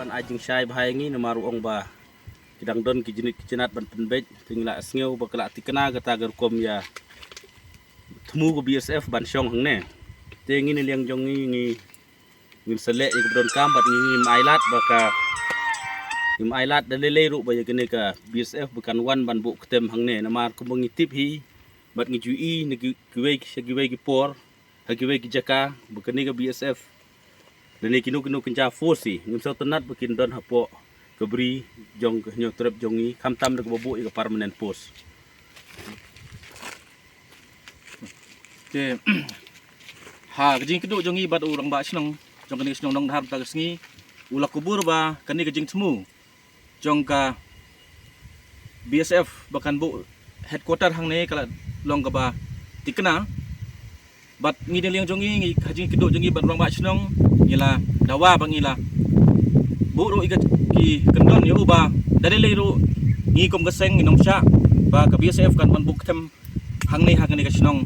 ban ajing syai bahayangi namaru ong ba kidang don kijinit kicinat ban penbej tingla asngeu bakala tikena gata garkom ya temu go BSF ban syong hangne tengi ni liang jongi ni ngin sele ik don kambat ni mailat baka im ailat dalele ru ba yagene ka BSF bukan wan ban bu ketem hangne namar kumbang tip hi bat ngi jui ni giwe gi por hagiwe gi jaka bukan ni ka BSF dan kinu kenca forsi ngim so tenat bikin don hapo kebri jong nyo trep jongi kamtam dak bobo ika permanent post te ha gajing kedu jongi bad urang ba snong jong kani snong nong har ta sngi ula kubur ba kani gajing temu jong ka BSF bahkan bu headquarter hang ne kala long ka ba tikena bat ngi liang jongi ngi gajing kedu jongi bad urang ba snong ngila dawa bangila bu ro ikat ki kendon yo ba dari leru ngi kom gaseng ngi nomsha ba ka BSF kan ban buk tem hang ne ka snong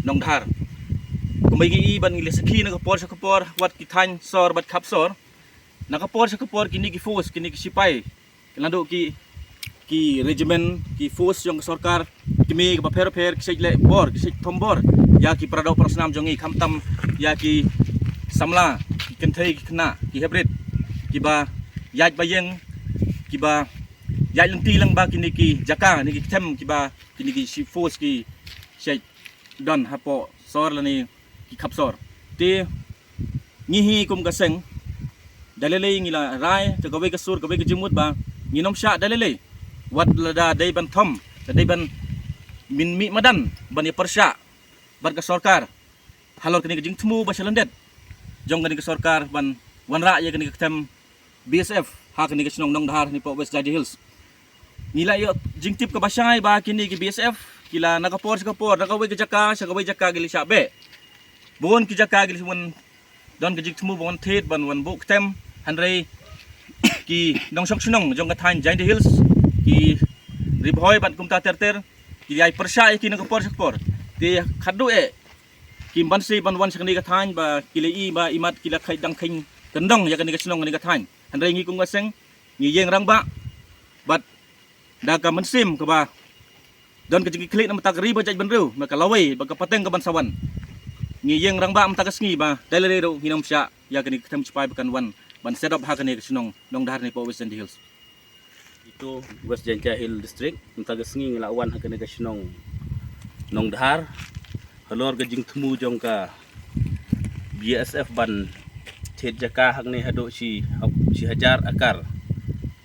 nong dhar kumbai gi ban ngi lesaki na kapor sa kapor wat ki than sor bat khap sor na kapor sa kapor kini ki force kini ki sipai kelando ki regiment ki force yang sarkar kimi ka pher ki sejle bor ki sej thombor ya ki pradau prasnam jongi khamtam ya ki samla ki kenthai ki khna ki hybrid ki ba yaj bayeng ki ba yaj lenti lang ba kini ki jaka ni ki them ki ba kini ki force ki sej don hapo sor lani ki khapsor te ngihi kum gaseng dalele ngila rai te gawe kasur gawe kejimut ba nginom sya dalele wat lada dai ban thom dai ban min mi madan ban ya persya bar ka sarkar halor kini kejing temu ba salandet jong kini ke sarkar ban wanra ya kini ketem BSF ha kini ke snong nong dhar ni po West Jadi Hills ngila yo jingtip ka basay ba kini ki BSF kila nakapor nakawe ke jaka sa gawe jaka gili sabe buon ki jaka gili mun don ke jikmu bon thet ban wan bu ketem hanrei ki dong sok snong jong ka than Jadi Hills ki ribhoy ban kumta ter ki ai persya ki nakapor ti khadu e ki bansi ban wan sakni ka than ba kilei ba imat kila khai dang khin kendong ya kani ka snong ni ka than hanrei ngi kum gaseng ngi yeng rang ba bat daga mensim ka ba don kejing klik na matak riba jaj benru maka lawai baka pateng ka bansawan ngi yeng rang ba matak sngi ba dalere ro hinom sya ya kani ketem cipai bakan wan ban set up ha kani snong nong dhar ni po West Jadi Hills itu West Jadi Hill district mentaga sngi ngelawan hakane ka snong nong dhar halor gajing temu jong ka BSF ban thet jaka hakne hado si hajar akar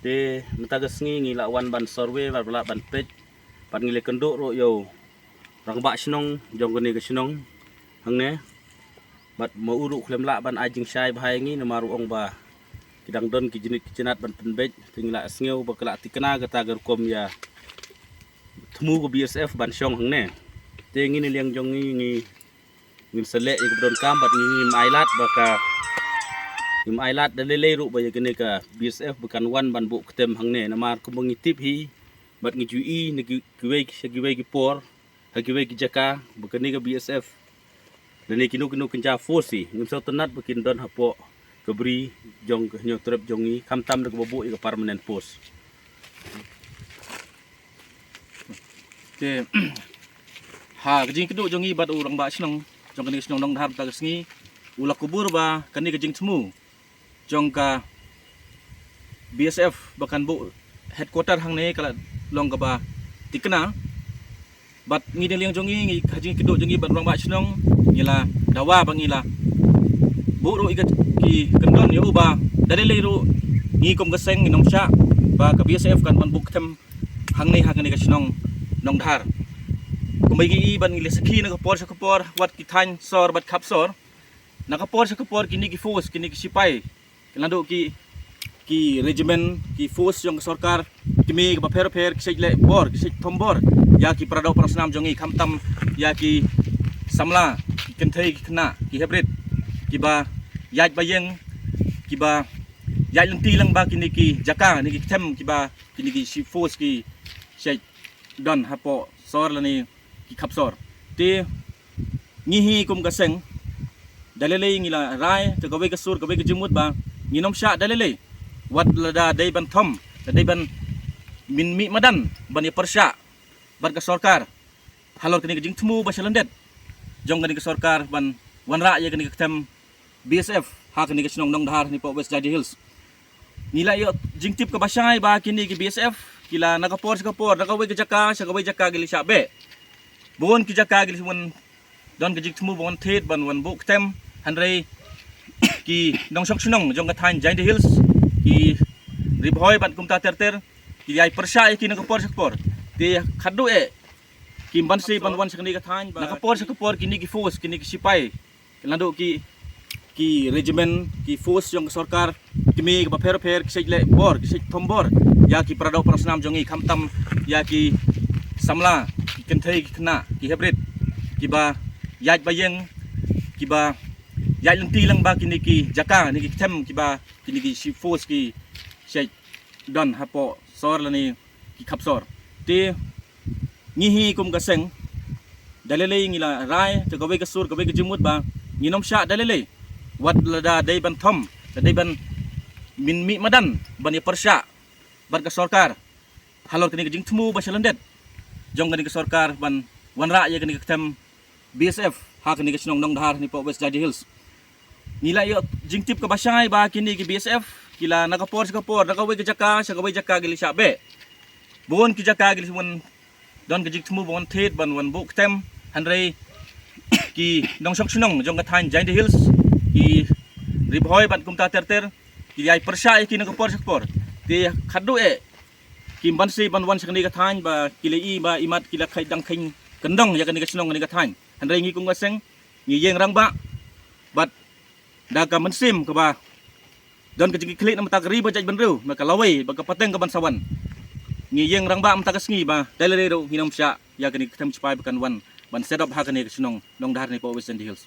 te mentaga sngi ngelawan ban survey ban page pan ngile kenduk ro yo rang ba snong jong kani ka snong hangne bat mau uruk klem la ban ajing syai bahayangi namaru ong ba kidang don kijinit kicinat ban penbej tingla asngeu bakala tikena gata garkom ya temu go BSF ban syong hangne tengi ni liang jongi ngin sele ik don kambat ni mailat baka im ailat dalele ru ba yagene ka BSF bukan wan ban bu ketem hangne namar kumbang tip hi bat ngi jui ni giwe gi por hagiwe gi jaka bukan ni ka BSF dan kinu kenca forsi ngim so tenat bikin don hapo kebri jong nyo trep jongi kamtam dak bobo ika permanent post te ha gajing kedu jongi bad urang ba snong jong kani snong nong dhar ta sngi ula kubur ba kani gajing temu jong ka BSF bahkan bu headquarter hang ne kala long ka ba tikena bat ngi liang jongi ngi gajing kedu jongi bad urang ba snong ngila dawa bangila bu ro ikat ki kendon yo ba dari leru ngi kom gaseng ngi nomsha ba ka BSF kan ban buk tem hang ne ka snong nong dhar kumbai gi ban ngi lesaki na kapor wat ki than sor bat khap sor na kapor kini ki force kini ki sipai kelando ki regiment ki force yang sarkar kimi ka pher ki sejle bor ki sej thombor ya ki pradau prasnam jongi khamtam ya ki samla ki kenthai ki khna ki hybrid ki ba yaj bayeng ki ba yaj lenti lang ba kini ki jaka ni ki them ki ba kini ki force ki sej don hapo sor lani ki khapsor te ngihi kum gaseng dalele ngila rai te gawe kasur gawe kejimut ba nginom sya dalele wat lada day ban thom day ban min mi madan ban ya persya ban ka sarkar halor kini jing temu ba shalandet jong kini ka sarkar ban wanra ya kini ketem BSF ha kini ka sinong nong dahar ni po West Jadi Hills nila yo jing tip ka basyay ba kini ki BSF kila nakapor nakaway ka jaka sa kaway jaka gili sabe bon ki jaka gili mon don ka jing temu bon thet ban wan bu ketem hanrei ki nong sok sinong jong ka than Jadi Hills ki ribhoy ban kumta terter ki ay persya ki nakapor ti khadu ki bansi ban wan sakni ka than nakapor kini ki force kini ki sipay lando ki regiment ki force jong sarkar kimi ka pher ki sejle bor ki sej thombor ya ki pradau prasnam jongi khamtam ya ki samla ki kenthei ki khna ki hybrid ki ba yaj bayeng ki ba yaj lenti lang ba kini ki jaka ni ki them ki ba kini ki si force ki sej don hapo sor lani ki khapsor ti ngihi kum kaseng dalele ngila rai to gawe kasur gawe jimut ba nginom sya dalele wat lada day ban thom day ban min mi madan ban ya persya ban ka sarkar halor kini jing temu ba shalandet jong kini ka sarkar ban wanra ya kini ketem BSF ha kini ka sinong nong dahar ni po West Jadi Hills nila yo jing tip ka basyay ba kini ki BSF kila nakapor nakaway ka jaka sa kaway jaka gili sabe bon ki jaka gili mon don ka jing temu bon thet ban wan bu ketem hanrei ki nong sok sinong jong ka than Jadi Hills ki ribhoy ban kumta terter ki ay persya ki nakapor ti khadu ki bansi ban wan sakni ka than ba kilei ba imat kila khai dang khain kendong ya kani ka sinong kani ka than hanrei ngi kung kaseng ngi yeng rang ba bat da ka mensim ka ba don ka jing klik na mata riba jaj ban riu maka lawai ba ka pateng ka ban sawan ngi yeng rang ba mata kasngi ba dalere ro hinom sya ya kani ka tem chipai bakan wan ban set up ha kani ka sinong nong dahar ni po West Jadi Hills